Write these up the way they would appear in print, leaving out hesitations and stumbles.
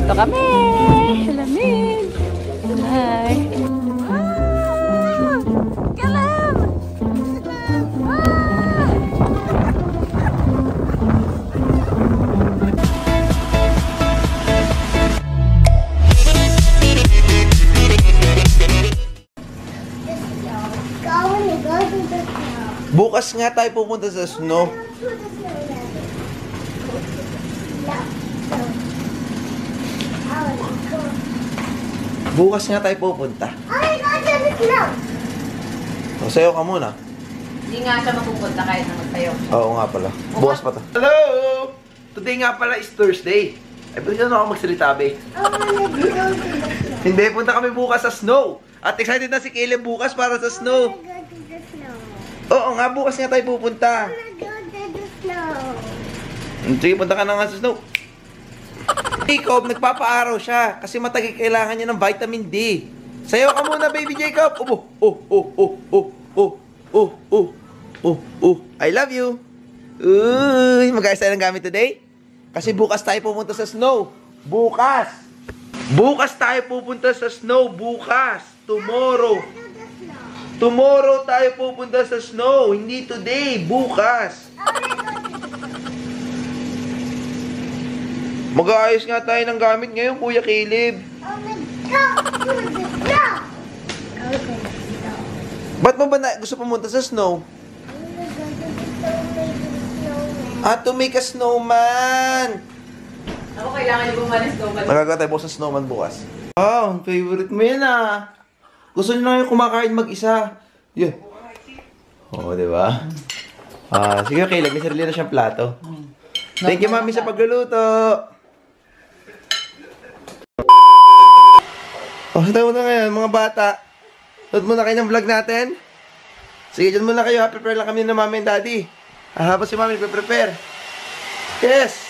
Ito kami! Lamig! Hi! Kalam! Bukas nga tayo pupunta sa snow. Bukas nga tayo pupunta. O, sayo ka muna. Hindi nga siya mapupunta kahit na magtayo. Oo nga pala. Bukas pa to. Hello! Today nga pala is Thursday. Ay, pwede na ako magsalita, be. Hindi, punta kami bukas sa snow. At excited na si Caleb bukas para sa snow. Oo nga, bukas nga tayo pupunta. Sige, punta ka na nga sa snow. Jacob, nagpapaaraw siya kasi matagi kailangan niya ng vitamin D. Sayo ka muna, baby Jacob. I love you. Uy, mag-ayos tayo ng gamit today? Kasi bukas tayo pupunta sa snow. Bukas. Bukas tayo pupunta sa snow. Bukas. Tomorrow. Tomorrow tayo pupunta sa snow. Hindi today. Bukas. Mag-aayos nga tayo ng gamit ngayon, Kuya Caleb. Ba't mo ba gusto pumunta sa snow? To make a snowman. Ako kailangan niyo bumalik snowman. Magagawa tayo sa snowman bukas. Wow, favorite mo yan ah. Gusto niyo na yung kumakain mag-isa. Yeah. Oo, di ba? Sige, Caleb, may sarili na siyang plato. Thank you, Mami, sa pagluluto. Saan tayo muna ngayon, mga bata? Load muna kayo ng vlog natin. Sige, dyan muna kayo. Prepare lang kami ng Mami and Daddy. Habang si Mami prepare. Yes!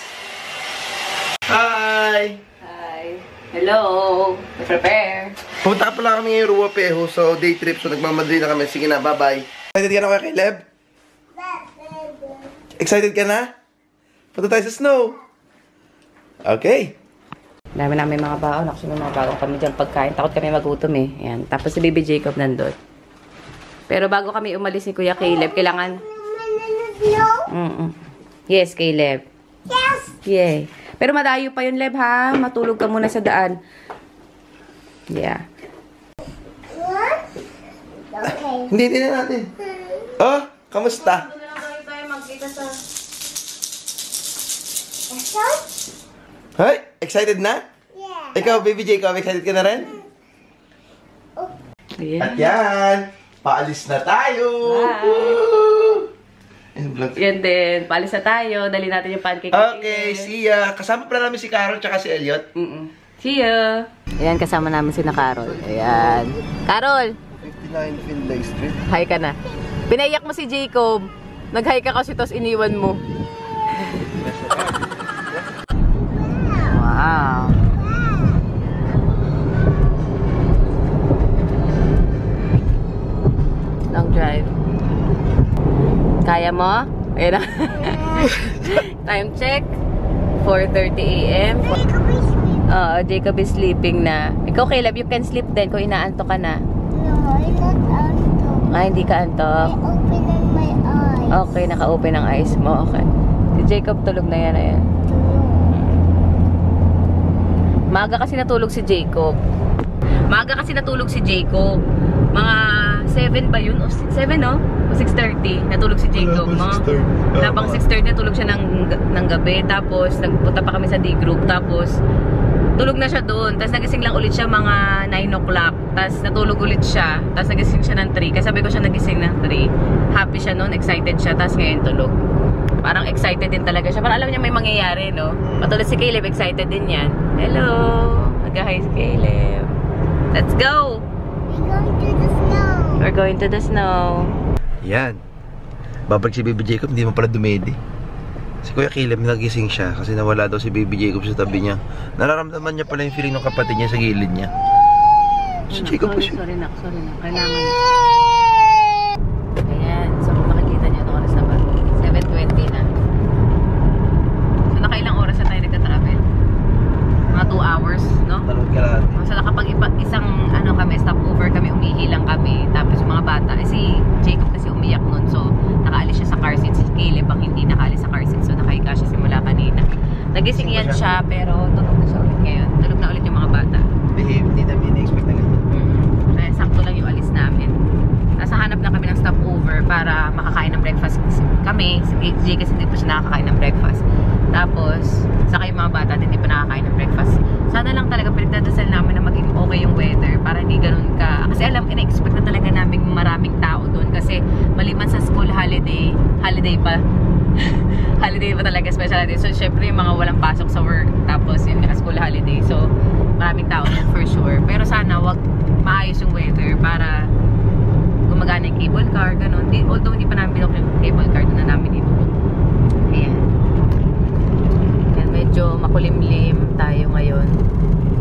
Hi! Hi! Hello! Prepare! Pumunta ka pala kami ngayon, Ruwapeho. So, day trip. So, nagmamadali na kami. Sige na, bye-bye. Excited ka na kaya, Caleb? Excited ka na? Punta tayo sa snow. Okay. Dami namin mga baon. Actually, may mga baon kami dyan pagkain. Takot kami magutom eh. Ayan. Tapos si Baby Jacob nandun. Pero bago kami umalis ni Kuya Caleb, kailangan... Yes, Caleb. Yes! Yay. Pero madayo pa yun, Leb, ha? Matulog ka muna sa daan. Yeah. What? Okay. Hindi na natin. Oh, kamusta? Ito na lang tayo magkita sa... Hi, excited na? Yeah. Ikaw, Baby Jacob, excited ka na rin? Ayan. At yan, paalis na tayo! Bye. Woo! Yan din. Paalis na tayo. Dali natin yung pancake. Okay, see ya. Kasama pala namin si Carol tsaka si Elliot. See ya. Ayan, kasama namin si na Carol. Ayan. Carol! 59 Finlay Street. Hi ka na. Pinaiyak mo si Jacob. Nag-hi ka kasi tos iniwan mo. Wow. Long drive. Kaya mo? Ayan na. Time check. 4:30 a.m. Jacob is sleeping na. Ikaw, Caleb, you can sleep din kung inaantok ka na. No, I'm not antok. Hindi ka antok. I opening my eyes. Okay, naka-open ang eyes mo. Okay. Si Jacob tulog na yan. Ayan. Maaga kasi natulog si Jacob. Mga 7 ba yun? O 7, no? O 6:30. Natulog si Jacob, no? Tapang 6:30 natulog siya ng gabi. Tapos, nagpunta pa kami sa D group. Tapos, tulog na siya doon. Tapos, nagising lang ulit siya mga 9 o'clock. Tapos, natulog ulit siya. Tapos, nagising siya ng 3. Kasi sabi ko siya nagising ng 3. Happy siya noon. Excited siya. Tapos, ngayon tulog. Parang excited din talaga siya. Parang alam niya may mangyayari, no? Patulad si Caleb, excited din yan. Hello! Nag-hi si Caleb. Let's go! We're going to the snow. We're going to the snow. Yan. Babalik si Baby Jacob, hindi mo pala dumedi. Si Kuya Caleb, nagising siya kasi nawala daw si Baby Jacob sa tabi niya. Nararamdaman niya pala yung feeling ng kapatid niya sa gilid niya. Si Jacob po siya. Sorry na. Kailangan. Ayan. So, makikita niyo itong oras na ba? 7:20 na. So, nakailang oras na tayo nagka-travel? Mga 2 hours. hours, no? Dalawang kalahati. So kapag isang ano kami, stopover kami, umihi lang kami. Tapos yung mga bata, si Jacob kasi umiyak nun. So nakaalis siya sa car seat. Si Caleb ang hindi nakaalis sa car seat. So nakahiga siya simula kanina. Nagising yan siya, pero tulog na siya ulit ngayon. Tulog na ulit yung mga bata. Behave, hindi namin na-expect na ganyan. Kaya sakto lang yung alis namin. Nasa hanap na kami ng stopover para makakain ng breakfast kami. Si Jay kasi hindi pa siya nakakain ng breakfast. Tapos, saka yung mga bata hindi pa nakakain ng breakfast. Sana lang talaga pinagdadasal namin na maging okay yung weather para hindi ganun ka. Kasi alam, ina-expect na talaga namin maraming tao doon. Kasi maliban sa school holiday pa. Holiday pa talaga, special holiday. So, syempre yung mga walang pasok sa work. Tapos, yun nga, school holiday. So, maraming tao yan for sure. Pero sana, wag maayos yung weather para gumagana yung cable car, ganun. Although, hindi pa namin binok yung cable car, doon na namin ibubok. Ayan. Ayan, medyo makulimlim tayo ngayon.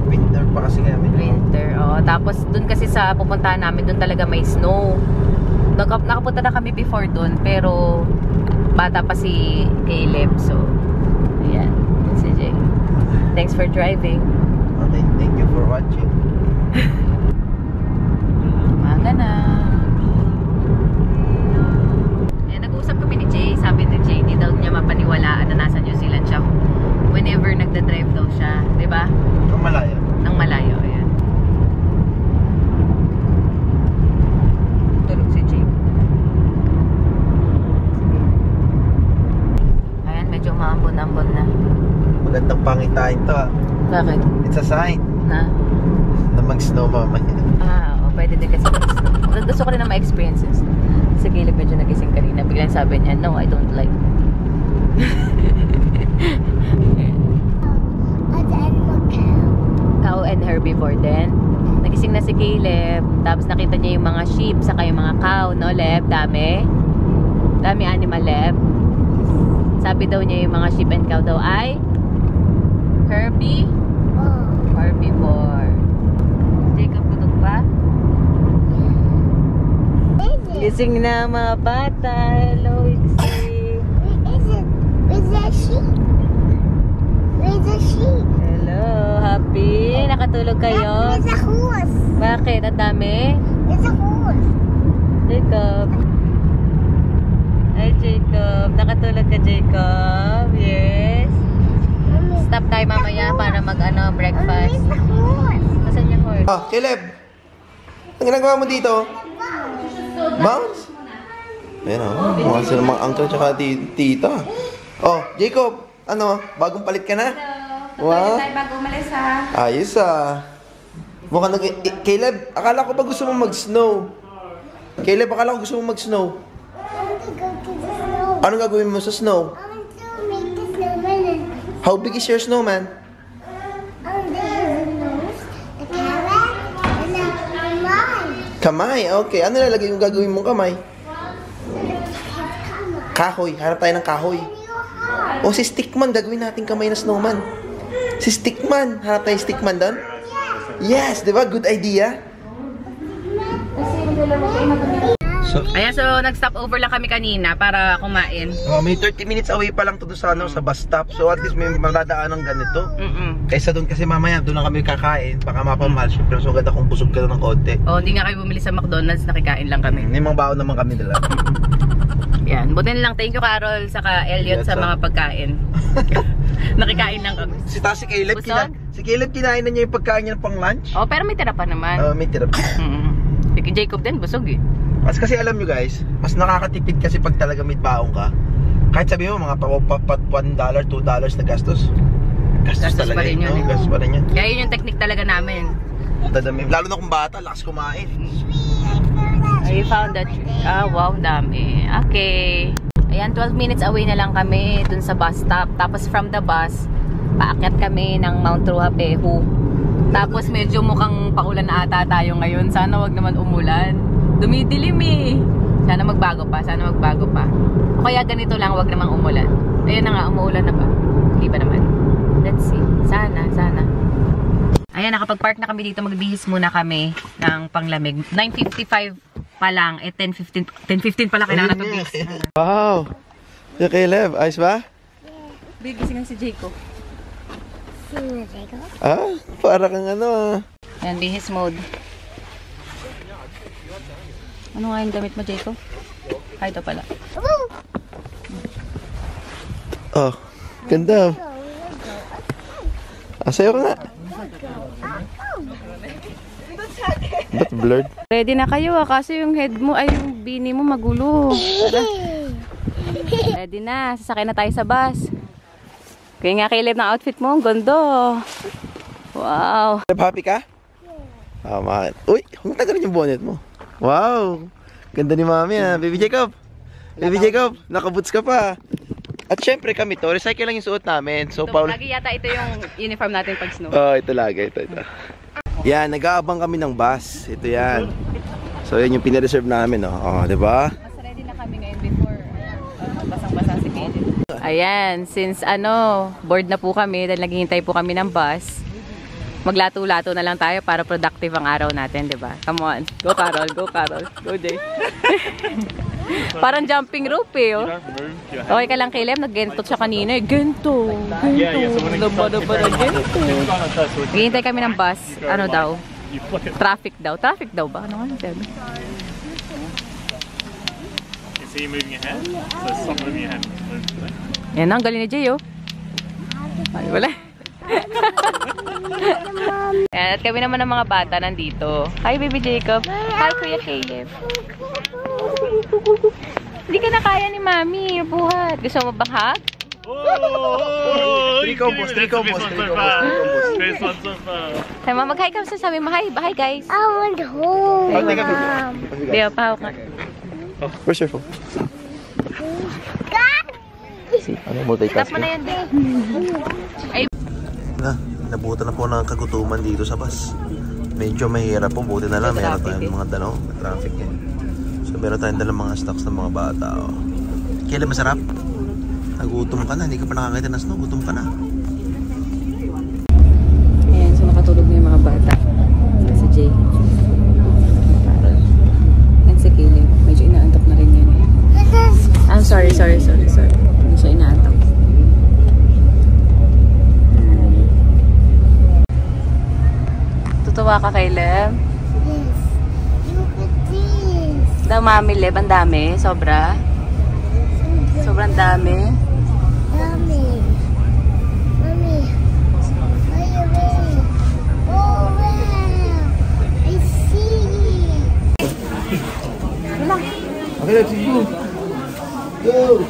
Winter pa kasi kami. Winter, oo. Tapos, doon kasi sa pupuntahan namin, doon talaga may snow. Nakapunta na kami before doon, pero bata pa si Caleb, so ayan, si Jay. Thanks for driving. Okay, thank you for watching. Umaga na. Ayan, nag-uusap kami ni Jay. Sabi ni Jay, di daw niya mapaniwalaan na nasa New Zealand siya whenever nagda-drive daw siya, di ba? Ang malayo. Nang malayo, ayan. Tulog si Jay. Ayan, medyo maambon-ambon na. Magandang pangitain to ah. Bakit? It's a sign Na? na mag-snow mamaya. Oo, pwede din kasi mag-snow. Gusto ko rin na ma-experiences. Sa Caleb medyo nagising kanina. Biglang sabi niya, no, I don't like. Cow and herbivore din. Nagising na si Caleb. Tapos nakita niya yung mga sheep, saka yung mga cow, no, Leb? Dami. Dami animal, Leb. Sabi daw niya yung mga sheep and cow daw ay herbivore. Jacob, gutok pa? Gising na mga bata. Hello, Ixie. Where's that sheep? Where's the sheep? Hello, happy? Nakatulog kayo? There's a horse. Bakit? Ang dami? There's a horse. Jacob. Hi, Jacob. Nakatulog ka, Jacob? Yes. Stop tayo mamaya para breakfast. Where's the horse? Masan yung horse? Ah, Caleb! Ang ginagawa mo dito? Bounce? Ayan o. Mukha sila mga uncle tsaka tita. Oh, Jacob! Ano? Bagong palit ka na? Wow. Bago umalis ha. Ayos ah. Mukhang Caleb, akala ko ba gusto mo mag-snow? Caleb, akala ko gusto mo mag-snow. I want to go to the snow. Anong gagawin mo sa snow? I want to make the snowman. How big is your snowman? I want to have the nose, the carrot, and the line. Kamay, okay. Ano lalagay yung gagawin mong kamay? Kahoy. Hanap tayo ng kahoy. O si Stickman, gagawin natin kamay na snowman. Si Stickman. Hanap tayo Stickman doon? Yes, di ba? Good idea. So, Ayan, so nag-stop over lang kami kanina para kumain. may 30 minutes away pa lang to sa bus stop. So at least may madadaan ng ganito. Kaysa doon kasi mamaya doon na kami kakain. Baka mapamahal. Pero so ganda kung busog ka na ng konti. Oh, hindi nga kayo bumili sa McDonald's, nakikain lang kami. May mga baon naman kami dala. Yan, buti na lang. Thank you, Carol, saka Elliot sa mga pagkain. Nakikain lang kami. Si Caleb, kinain na niya yung pagkain niya pang lunch. Oh, pero may tira pa naman. May tira pa. Si Jacob din, busog eh. Kasi alam nyo guys, mas nakakatipid kasi pag talaga may baong ka. Kahit sabi mo mga $1, $2 na gastos. Gastos talaga pa rin yun. Gastos pa rin yun. Kaya yun yung technique talaga namin. Dadami. Lalo na kung bata, lakas kumain. I found that. Ah, wow, dami. Okay. Ayan, 12 minutes away na lang kami dun sa bus stop. Tapos from the bus, paakyat kami ng Mount Ruapehu. Tapos medyo mukhang paulan na ata tayo ngayon. Sana wag naman umulan. Dumidilim eh. Sana magbago pa. O kaya ganito lang, wag namang umulan. Ayun na nga, umuulan na ba? Hindi pa naman. Let's see. Sana. Ayan, nakapag-park na kami dito. Magbihis muna kami ng panglamig. 9:55 pa lang. 10:15 pala kailangan nagbihis. Wow! Si Caleb, ayos ba? Bigising si Jacob. Ah, para kang ano ah. Ayan, bihis mode. Ano nga yung damit mo, Jacob? Ah, ito pala. Oh, ganda. Sayo ka nga. Ba't blurred? Ready na kayo kasi yung head mo ay yung bini mo magulo. Tara. Ready na, sasakay na tayo sa bus. Kaya nga Caleb ng outfit mo, ang ganda. Wow. Happy ka? Ah, mahal. Uy, huwag tagalin yung bonnet mo. Wow, ganda ni Mami ah. Baby Jacob. Baby Jacob, nakaboots ka pa. At syempre kami to, recycle lang yung suot namin. So, Lagi yata ito yung uniform natin pag snow. Oh, ito lagi, ito. Yan, nag-aabang kami ng bus. Ito yan. So, yan yung pinareserve namin, oh. Oh, di ba? Mas ready na kami ngayon before basang-basa si Caleb. Ayan, since bored na po kami dahil naghihintay po kami ng bus. Maglato-lato na lang tayo para productive ang araw natin, di ba? Come on. Go Carol, go Carol. Go Jay. Parang jumping rope eh, oh. Okay ka lang, Caleb? Nag-gentot siya kanina eh. Gento. Naghihintay kami ng bus. Ano daw? Traffic daw. Traffic daw ba? Ano nga sabi? So you're moving your hand? So stop moving your hand. Yan ang galing ni Jay, oh. Ay, wala. Yan, at kami naman ng mga bata nandito. Hi, Baby Jacob. Hi, Kuya Caleb. Hindi ka na kaya ni Mami. Buhat. Gusto mo bang hug? Three combos. First one so far. Sabi mo, mag-hi ka. Sabi mo, hi. Bye, guys. I want home. Oh, teka, Di ba, pahawak nga. where's your phone? Ano, multitask Tap mo na yan, Di. Ay, nabutan na po ng kagutuman dito sa bus. Medyo mahirap po, buti na lang meron tayong mga traffic yan. So meron tayong dalang mga stocks ng mga bata. Oh. Kailan masarap? Nagutom ka na, hindi ka pa nakakita ng snow, gutom ka na. ayan, so nakatulog na yung mga bata. Si Jay. Yan si Caleb. Medyo inaantok na rin yan. I'm sorry. Hindi siya inaantok. Tutuwa ka, Caleb? Yes. Look at this. Daw Mami Leb, ang dami. Sobra. Sobrang dami. Mommy. Mommy. Oh, wow. I see. Okay, let's go. Go!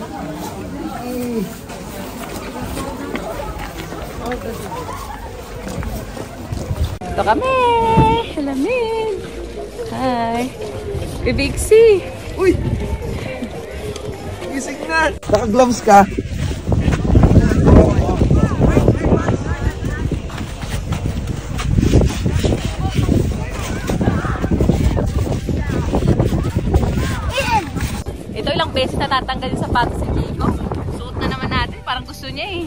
Ito kami! Alamin! Hi! Bibigsi! Uy! Gising na! Naka-gloves ka? Ito ilang beses na tatanggal yung sapatos si Jacob. Suot na naman natin. Parang gusto niya eh.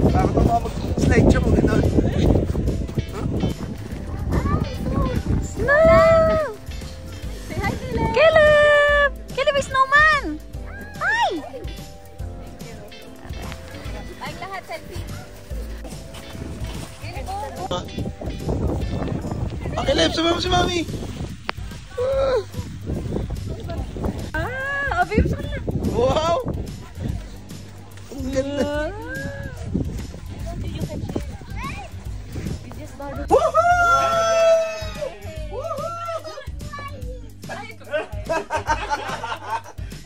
Bakit ako mag-slide siya mo gano'n? Snow! Say hi, Caleb! Caleb! Caleb is snowman! Hi! Like lahat, selfie. Okay, Lep, sama mo si Mami! Babes ka na! Wow! Ang ganda!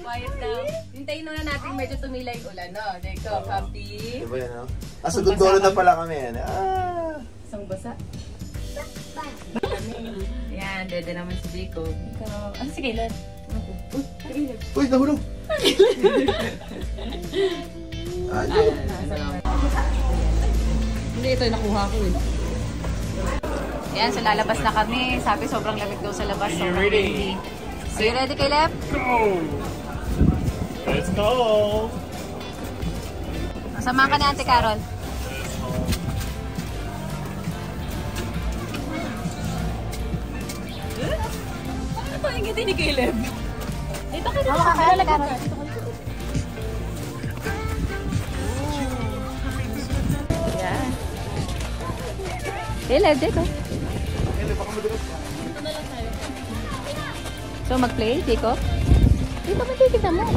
Quiet down. Hintayin na natin medyo tumila yung ulan, no? Jacob, happy? Diba yan, no? Sa Gondolo na pala kami yan. Ah! Isang basa. Yan, dede naman si Jacob. Ikaw, ano si Kailan? Uy, nahulog! Hindi, ito yung nakuha ko eh. Yan, so lalabas na kami. Sabi sobrang lamig daw sa labas. Are you Sobrang ready? windy. So you ready, Caleb? Go! Let's go! Samahan ka ni Ate Carol. Ano ba yung ngiti ni Caleb? Dito kayo na. Yan. Caleb, dito. So, mag-play, Jacob? Dito, magkikita mo.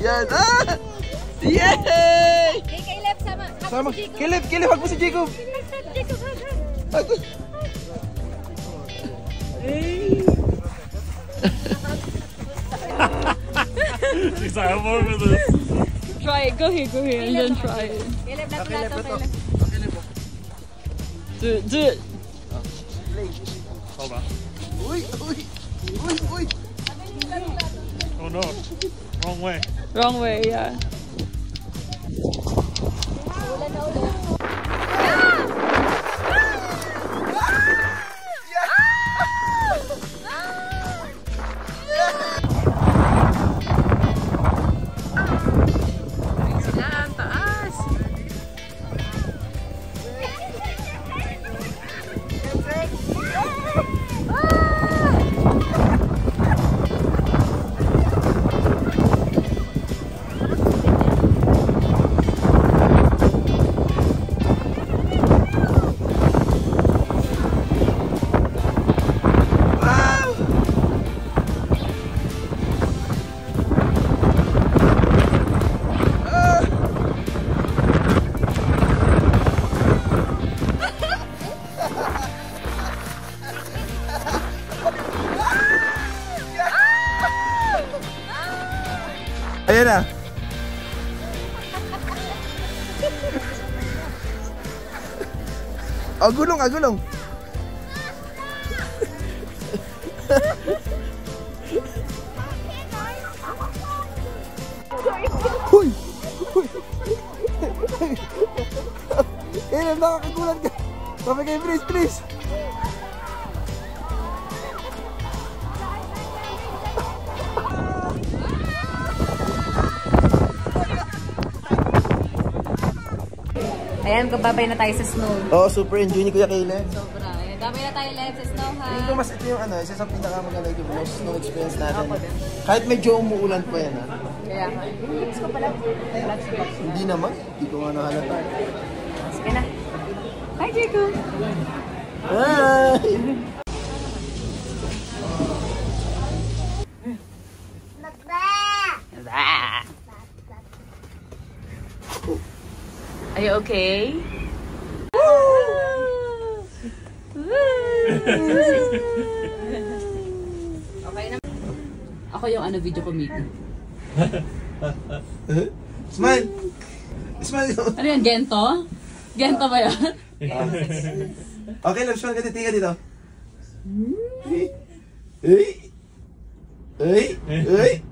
Yan! Yay! Hey, Caleb, Sama. Caleb, hag mo si Jacob. She's like, I'm over this. Try it. Go here, and then try it. Caleb, Do it. Hold on. Uy! Oh no. Wrong way. Wrong way, yeah. Ayan na. Gulong. Huy! Ayan, nakakagulat ka. Sabi kayo, please. Ayan, babay na tayo sa snow. Oo, super enjoy ni Kuya Caleb. Sobra. Ayan, babay na tayo live sa snow, ha? Tingin ko mas ito yung isa sa pinakamaganda yung most snow experience natin. Kahit medyo umuulan pa yan, ha? Kaya ka. Gusto ko pala. Hindi naman. Hindi ko nga nahalata. Sige na. Hi, Jacob! Hi! Are you okay? Okay na. Ako yung video committee. Smile! Ano yan, Gento? Gento ba yan? Okay, love, smile ka dito. Tingnan dito. Ay! Yay!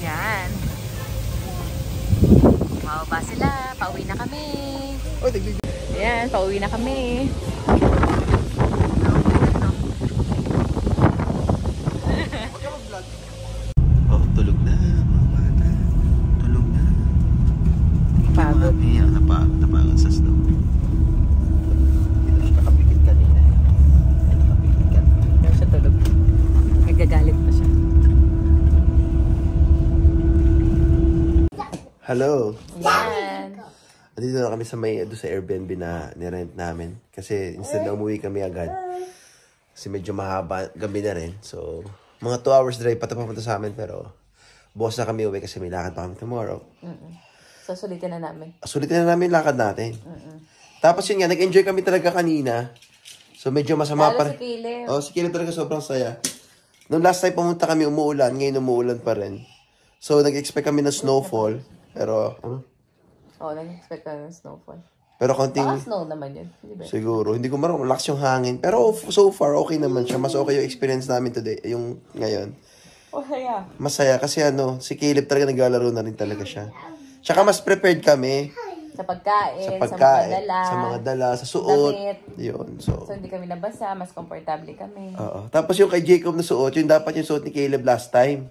Yan. Oh, tignan. Ayan, pauwi na kami. Oh, tulog na mga bata. Tulog na. Pagod. Napagod sa snow. Nakapikit kanina. Nakapikit kanina. Hindi siya tulog. Nagagalit pa siya. Hello. Yan. Andito na kami sa sa Airbnb na nirent namin. Kasi instead na umuwi kami agad. Kasi medyo mahaba gabi na rin. So, mga 2 hours drive pa ito papunta sa amin. Pero, bukas na kami uwi kasi may lakad pa kami tomorrow. So, sulitin na namin. Sulitin na namin lakad natin. Tapos yun nga, nag-enjoy kami talaga kanina. So, medyo masama Lalo pa rin. si Caleb. Oh, si Caleb talaga sobrang saya. Nung last time pumunta kami, umuulan. Ngayon umuulan pa rin. So, nag-expect kami ng snowfall. Pero, Oo, nag-expect ka ng snowfall. pero konting... Baka snow naman yun. Hindi ba? Siguro. Hindi ko marunong. Malakas yung hangin. Pero so far, okay naman siya. Mas okay yung experience namin today. Yung ngayon. Oh, yeah. Masaya kasi si Caleb talaga naglalaro na rin talaga siya. Tsaka mas prepared kami. Sa pagkain, Sa mga dala, sa suot. damit. Yun. So, So, hindi kami nabasa. Mas komportable kami. oo. Tapos yung kay Jacob na suot, yung dapat yung suot ni Caleb last time.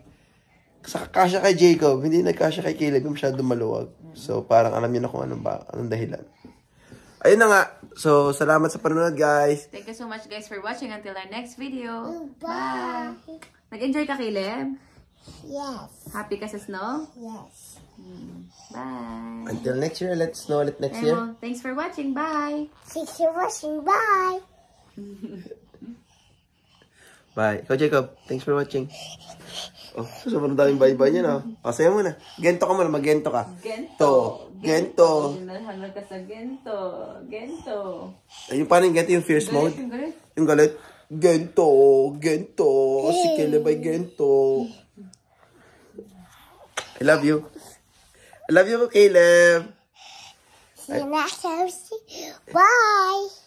Kasya kay Jacob, hindi nagkasya kay Caleb, yung masyadong maluwag. So, parang alam niyo na kung anong dahilan. Ayun na nga. So, salamat sa panonood, guys. Thank you so much, guys, for watching. Until our next video. Bye! Nag-enjoy ka, Caleb? Yes. Happy ka sa snow? Yes. Bye! Until next year, let's know ulit next year. Thanks for watching. Bye! Thanks for watching. Bye. Bye. Ikaw, Jacob, thanks for watching. Oh, sobrang daming bye-bye niya na. Pasaya mo na. Gento ka muna, mag-gento ka. Gento. Gento. Nalhanag ka sa gento. Gento. Ayun, paano yung gento? Yung fierce mode? Yung galit. Yung galit? Gento. Gento. Si Caleb ay gento. I love you. I love you, Caleb. See you next time. Bye.